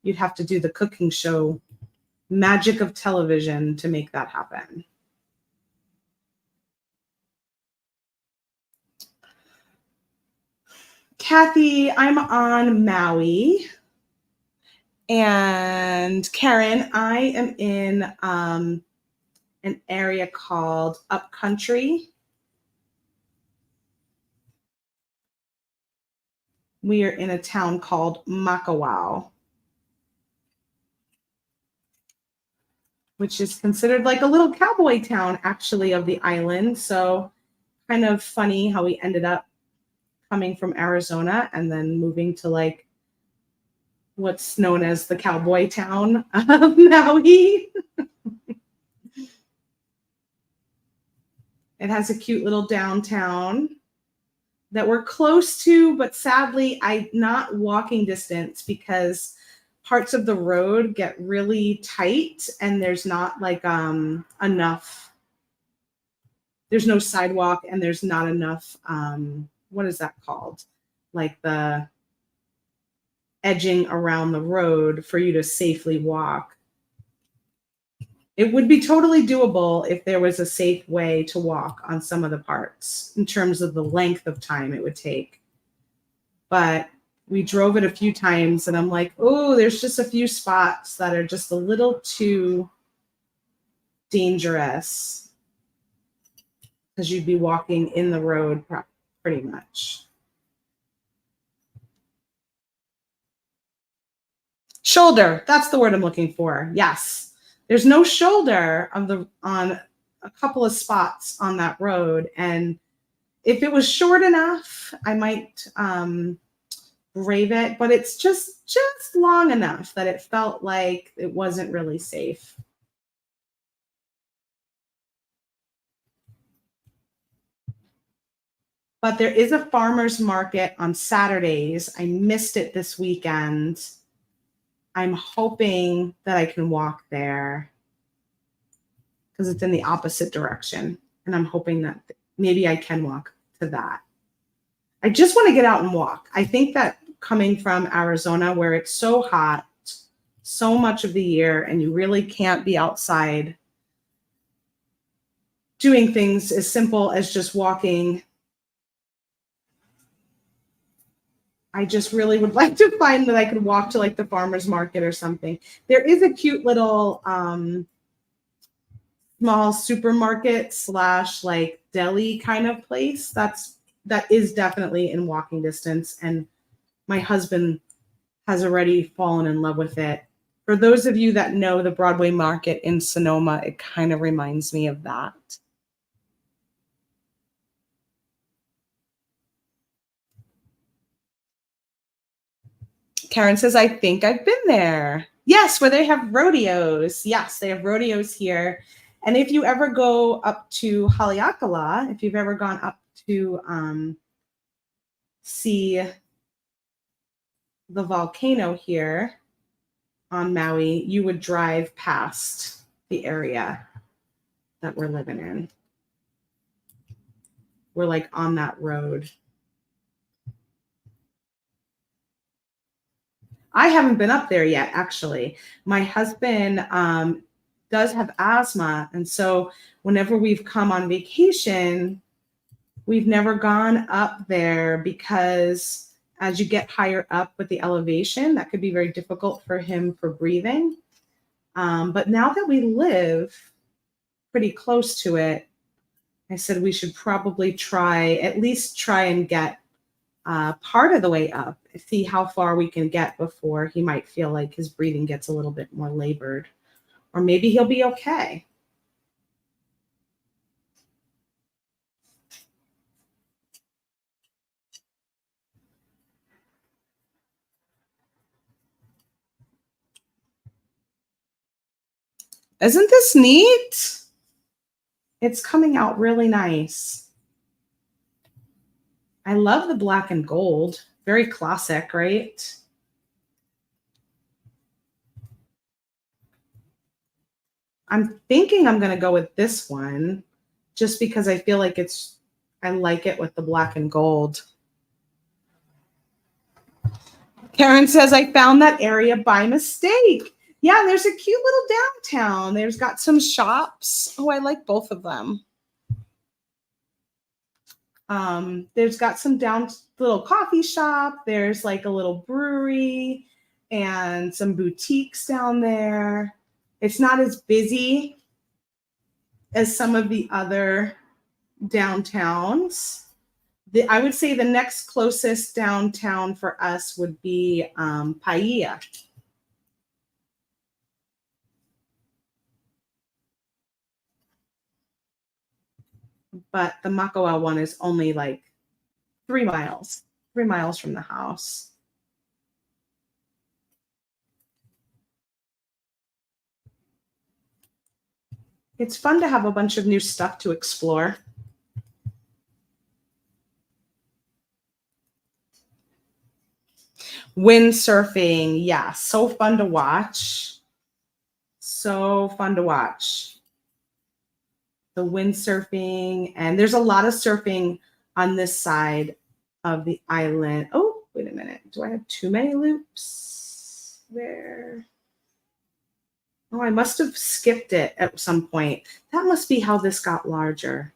You'd have to do the cooking show magic of television to make that happen. Kathy, I'm on Maui. And Karen, I am in an area called Upcountry. We are in a town called Makawao, which is considered like a little cowboy town, actually, of the island. So kind of funny how we ended up coming from Arizona and then moving to like what's known as the cowboy town of Maui. It has a cute little downtown that we're close to, but sadly, I'm not walking distance because parts of the road get really tight and there's not like enough. There's no sidewalk and there's not enough, what is that called? Like the edging around the road for you to safely walk. It would be totally doable if there was a safe way to walk on some of the parts in terms of the length of time it would take. But we drove it a few times and I'm like, oh, there's just a few spots that are just a little too dangerous because you'd be walking in the road pretty much. Shoulder, that's the word I'm looking for. Yes. There's no shoulder on a couple of spots on that road. And if it was short enough, I might brave it, but it's just long enough that it felt like it wasn't really safe. But there is a farmer's market on Saturdays. I missed it this weekend. I'm hoping that I can walk there because it's in the opposite direction. And I'm hoping that maybe I can walk to that. I just want to get out and walk. I think that coming from Arizona where it's so hot so much of the year and you really can't be outside doing things as simple as just walking. I just really would like to find that I could walk to like the farmer's market or something. There is a cute little small supermarket slash like deli kind of place that is definitely in walking distance, and my husband has already fallen in love with it. For those of you that know the Broadway Market in Sonoma, it kind of reminds me of that. Karen says, I think I've been there. Yes, where they have rodeos. Yes, they have rodeos here. And if you ever go up to Haleakala, if you've ever gone up to see the volcano here on Maui, you would drive past the area that we're living in. We're like on that road. I haven't been up there yet, actually. My husband does have asthma. And so whenever we've come on vacation, we've never gone up there because as you get higher up with the elevation, that could be very difficult for him for breathing. But now that we live pretty close to it, I said we should probably at least try and get part of the way up, see how far we can get before he might feel like his breathing gets a little bit more labored. Or maybe he'll be okay. Isn't this neat? It's coming out really nice. I love the black and gold. Very classic, right? I'm thinking I'm going to go with this one just because I feel like I like it with the black and gold. Karen says, I found that area by mistake. Yeah, there's a cute little downtown. There's got some shops. Oh, I like both of them. There's got some little coffee shop. There's like a little brewery and some boutiques down there. It's not as busy as some of the other downtowns. I would say the next closest downtown for us would be Paia. But the Makawa one is only like 3 miles from the house. It's fun to have a bunch of new stuff to explore. Windsurfing, yeah, so fun to watch. So fun to watch. The windsurfing, and there's a lot of surfing on this side of the island. Oh, wait a minute. Do I have too many loops there? Oh, I must have skipped it at some point. That must be how this got larger.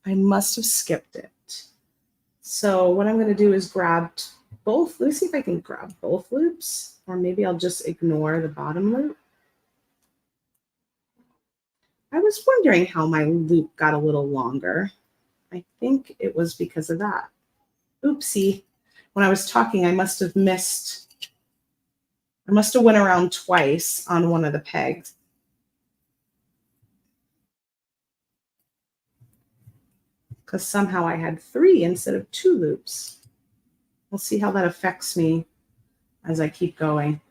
I must have skipped it. So what I'm going to do is grab both. Let me see if I can grab both loops, or maybe I'll just ignore the bottom loop. I was wondering how my loop got a little longer. I think it was because of that. Oopsie. When I was talking, I must have went around twice on one of the pegs. Because somehow I had 3 instead of 2 loops. We'll see how that affects me as I keep going.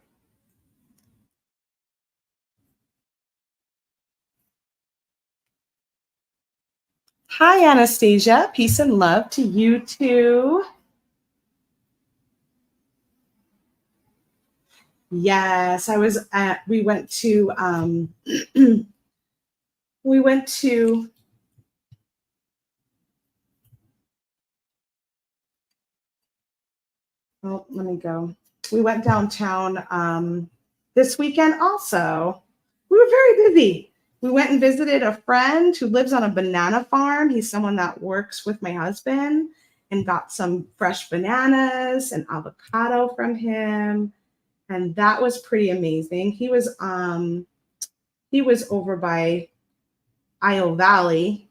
Hi, Anastasia. Peace and love to you too. Yes, we went to oh, let me go. We went downtown this weekend also. We were very busy. We went and visited a friend who lives on a banana farm. He's someone that works with my husband, and got some fresh bananas and avocado from him. And that was pretty amazing. He was over by Io Valley.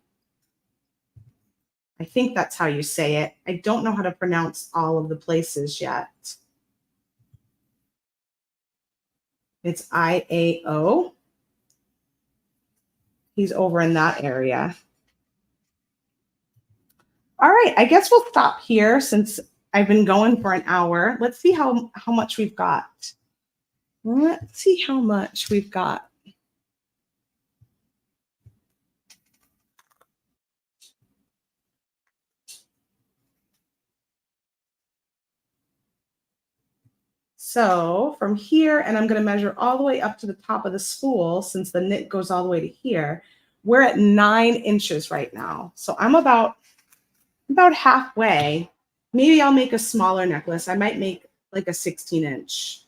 I think that's how you say it. I don't know how to pronounce all of the places yet. It's IAO. He's over in that area. All right, I guess we'll stop here since I've been going for an hour. Let's see how much we've got. Let's see how much we've got. So from here, and I'm going to measure all the way up to the top of the spool since the knit goes all the way to here. We're at 9 inches right now. So I'm about halfway. Maybe I'll make a smaller necklace. I might make like a 16-inch.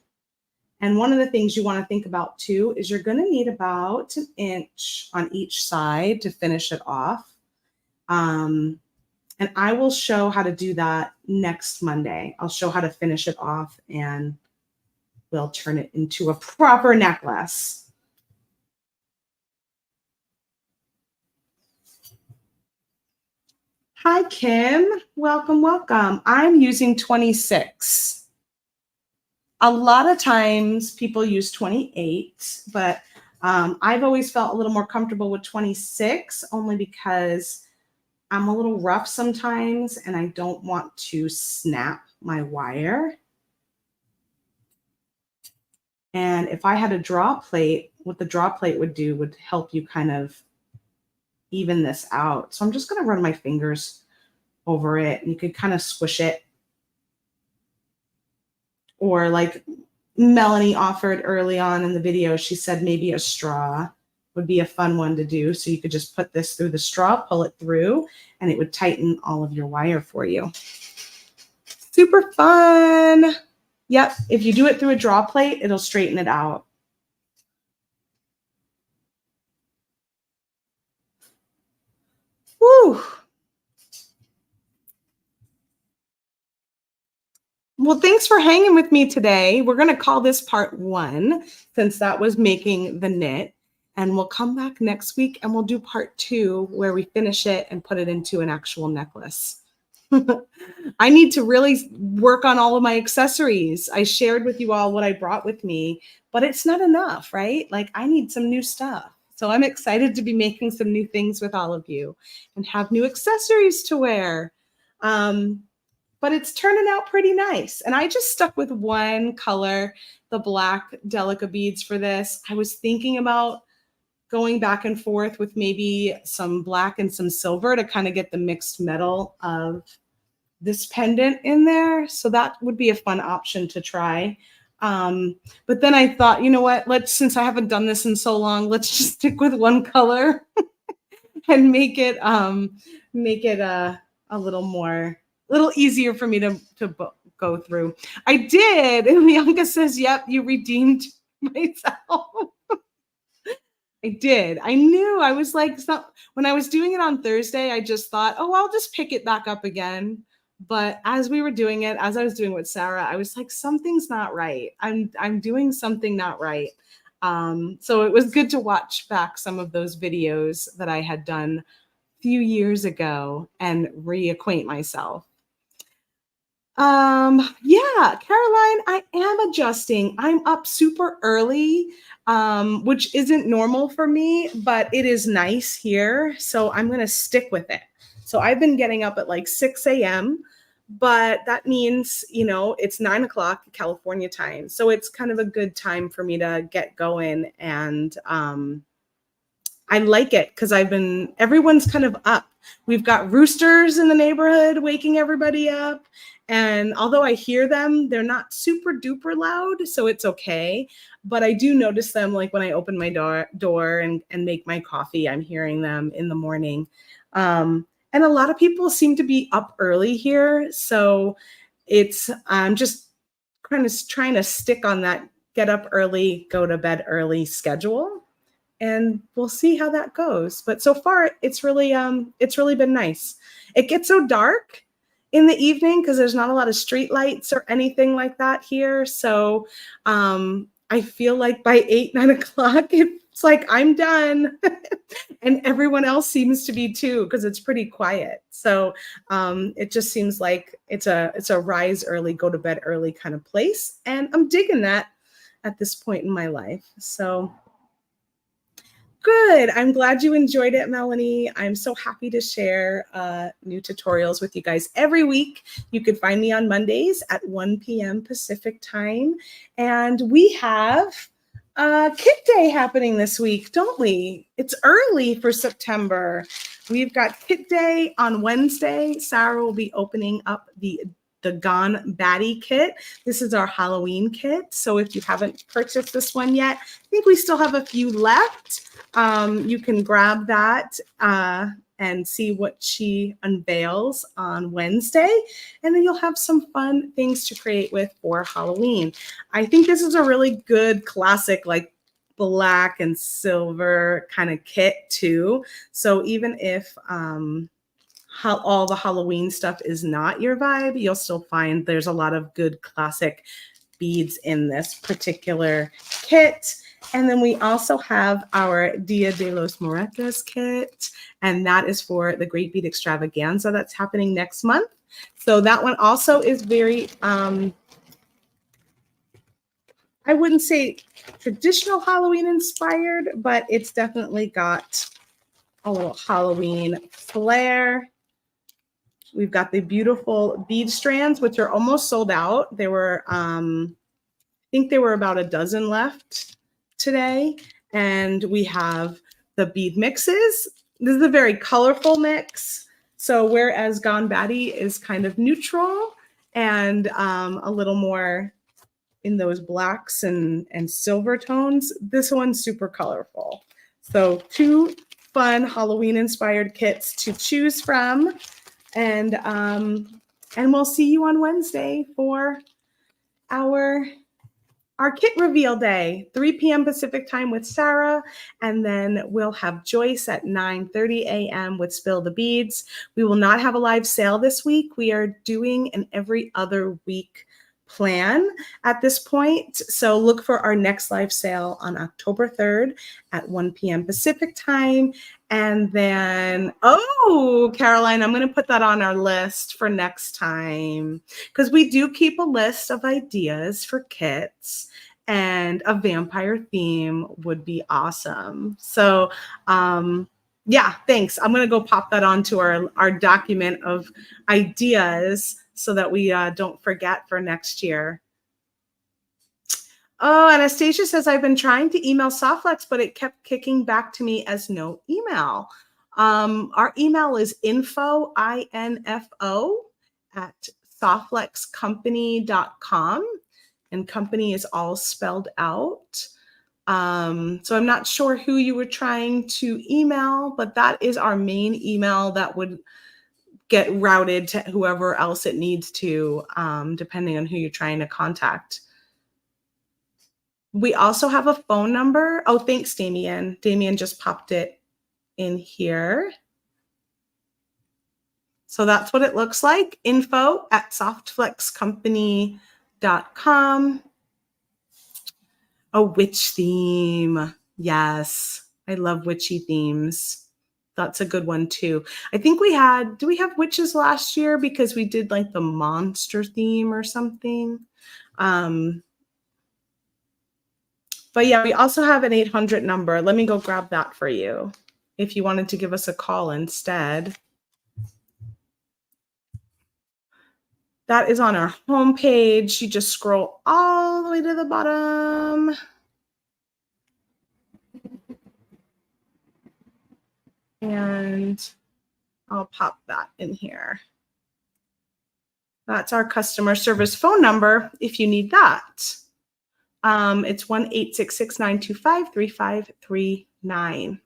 And one of the things you want to think about too is you're going to need about 1 inch on each side to finish it off. And I will show how to do that next Monday. I'll show how to finish it off, and we'll turn it into a proper necklace. Hi, Kim. Welcome, welcome. I'm using 26. A lot of times people use 28, but I've always felt a little more comfortable with 26 only because I'm a little rough sometimes and I don't want to snap my wire. And if I had a draw plate, what the draw plate would do would help you kind of even this out. So I'm just going to run my fingers over it, and you could kind of squish it. Or like Melanie offered early on in the video, she said maybe a straw would be a fun one to do. So you could just put this through the straw, pull it through, and it would tighten all of your wire for you. Super fun. Yep, if you do it through a draw plate, it'll straighten it out. Woo. Well, thanks for hanging with me today. We're going to call this part 1 since that was making the knit. And we'll come back next week and we'll do part 2 where we finish it and put it into an actual necklace. I need to really work on all of my accessories. I shared with you all what I brought with me, but it's not enough, right? Like I need some new stuff. So I'm excited to be making some new things with all of you and have new accessories to wear. But it's turning out pretty nice. And I just stuck with one color, the black delica beads for this. I was thinking about going back and forth with maybe some black and some silver to kind of get the mixed metal of this pendant in there. So that would be a fun option to try. But then I thought, you know what, since I haven't done this in so long, let's just stick with one color and make it a little easier for me to go through. I did. And Bianca says, yep, you redeemed myself. I did. I knew. I was like, when I was doing it on Thursday, I just thought, oh, I'll just pick it back up again. But as we were doing it, as I was doing with Sarah, I was like, something's not right. I'm doing something not right. So it was good to watch back some of those videos that I had done a few years ago and reacquaint myself. Yeah, Caroline, I am adjusting. I'm up super early, which isn't normal for me, but it is nice here. So I'm going to stick with it. So I've been getting up at like 6 a.m., but that means, it's 9 o'clock California time. So it's kind of a good time for me to get going. And, I like it because everyone's kind of up. We've got roosters in the neighborhood waking everybody up. And although I hear them, they're not super duper loud, so it's okay. But I do notice them like when I open my door and make my coffee, I'm hearing them in the morning. And a lot of people seem to be up early here. So I'm just kind of trying to stick on that get up early, go to bed early schedule. and we'll see how that goes. But so far, it's really been nice. It gets so dark in the evening because there's not a lot of street lights or anything like that here. So I feel like by 8, 9 o'clock, it's like I'm done. And everyone else seems to be too, because it's pretty quiet. So it just seems like it's a rise early, go to bed early kind of place. And I'm digging that at this point in my life. So good. I'm glad you enjoyed it, Melanie. I'm so happy to share new tutorials with you guys every week. You can find me on Mondays at 1 p.m. Pacific time. And we have Kit Day happening this week, don't we? It's early for September. We've got Kit Day on Wednesday. Sarah will be opening up the Gone Batty kit. This is our Halloween kit. So if you haven't purchased this one yet, I think we still have a few left. You can grab that and see what she unveils on Wednesday. And then you'll have some fun things to create with for Halloween. I think this is a really good classic, like black and silver kind of kit too. So even if all the Halloween stuff is not your vibe, you'll still find there's a lot of good classic beads in this particular kit. And then we also have our Dia de los Muertos kit, and that is for the Great Bead Extravaganza that's happening next month. So that one also is very, I wouldn't say traditional Halloween inspired, but it's definitely got a little Halloween flair. We've got the beautiful bead strands, which are almost sold out. There were, I think there were about a dozen left today. And we have the bead mixes. This is a very colorful mix. So whereas Gone Batty is kind of neutral and a little more in those blacks and silver tones, this one's super colorful. So 2 fun Halloween inspired kits to choose from. And we'll see you on Wednesday for our kit reveal day, 3 p.m. Pacific time with Sarah. And then we'll have Joyce at 9:30 a.m. with Spill the Beads. We will not have a live sale this week. We are doing an every other week plan at this point. So look for our next live sale on October 3rd at 1 p.m. Pacific time. And then, oh, Caroline, I'm going to put that on our list for next time because we do keep a list of ideas for kits, and a vampire theme would be awesome. So, yeah, thanks. I'm going to go pop that onto our document of ideas so that we don't forget for next year. Oh, Anastasia says, I've been trying to email Softflex, but it kept kicking back to me as no email. Our email is info, I-N-F-O, at softflexcompany.com. And company is all spelled out. So I'm not sure who you were trying to email, but that is our main email that would get routed to whoever else it needs to, depending on who you're trying to contact. We also have a phone number. Oh, thanks, Damien. Damien just popped it in here. So that's what it looks like. Info at softflexcompany.com. A witch theme. Yes. I love witchy themes. That's a good one too. I think do we have witches last year because we did like the monster theme or something? But yeah, we also have an 800 number. Let me go grab that for you if you wanted to give us a call instead. That is on our homepage. You just scroll all the way to the bottom. And I'll pop that in here. That's our customer service phone number if you need that. It's 1-866-925-3539.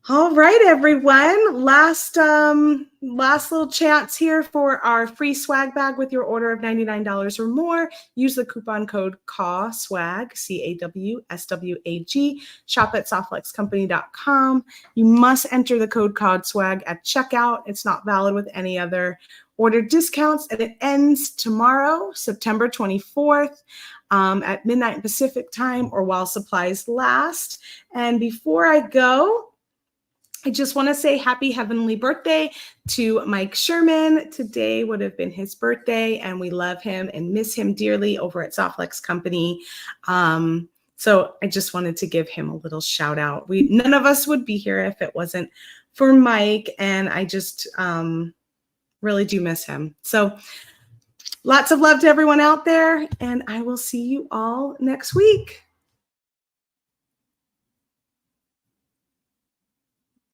All right, everyone. Last little chance here for our free swag bag with your order of $99 or more. Use the coupon code CAWSWAG, CAWSWAG. Shop at softflexcompany.com. You must enter the code CAWSWAG at checkout. It's not valid with any other order discounts, and it ends tomorrow, September 24th. At midnight Pacific time or while supplies last. And before I go, I just want to say happy heavenly birthday to Mike Sherman. Today would have been his birthday, and we love him and miss him dearly over at Softflex Company. So I just wanted to give him a little shout out. None of us would be here if it wasn't for Mike, and I just really do miss him. So lots of love to everyone out there, and I will see you all next week.